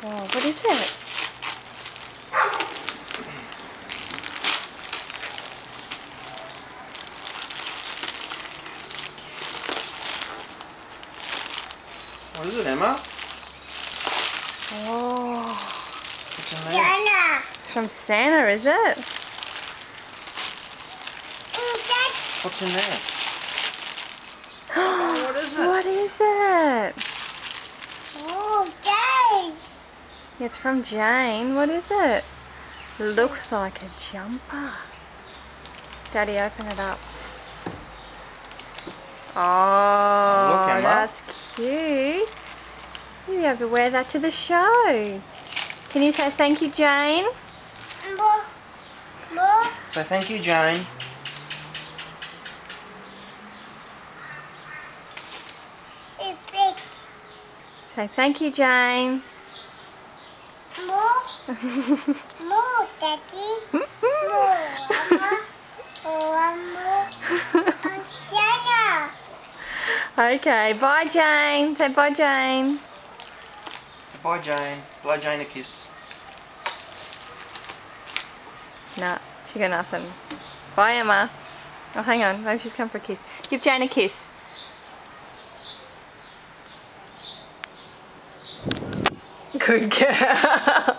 Oh, what is it? What is it, Emma? Oh. What's in there? Santa. It's from Santa, is it? What's in there? Oh, what is it? What is it? Oh, Jane. It's from Jane. What is it? Looks like a jumper. Daddy, open it up. Oh, look, Emma. that's cute. You have to wear that to the show. Can you say thank you, Jane? More. Say thank you, Jane. It's big. Say thank you, Jane. More. More, Daddy. More, Mama. One more. And Santa. Okay, bye, Jane. Say bye, Jane. Bye, Jane. Blow Jane a kiss. Nah, she got nothing. Bye, Emma. Oh, hang on. Maybe she's come for a kiss. Give Jane a kiss. Good girl.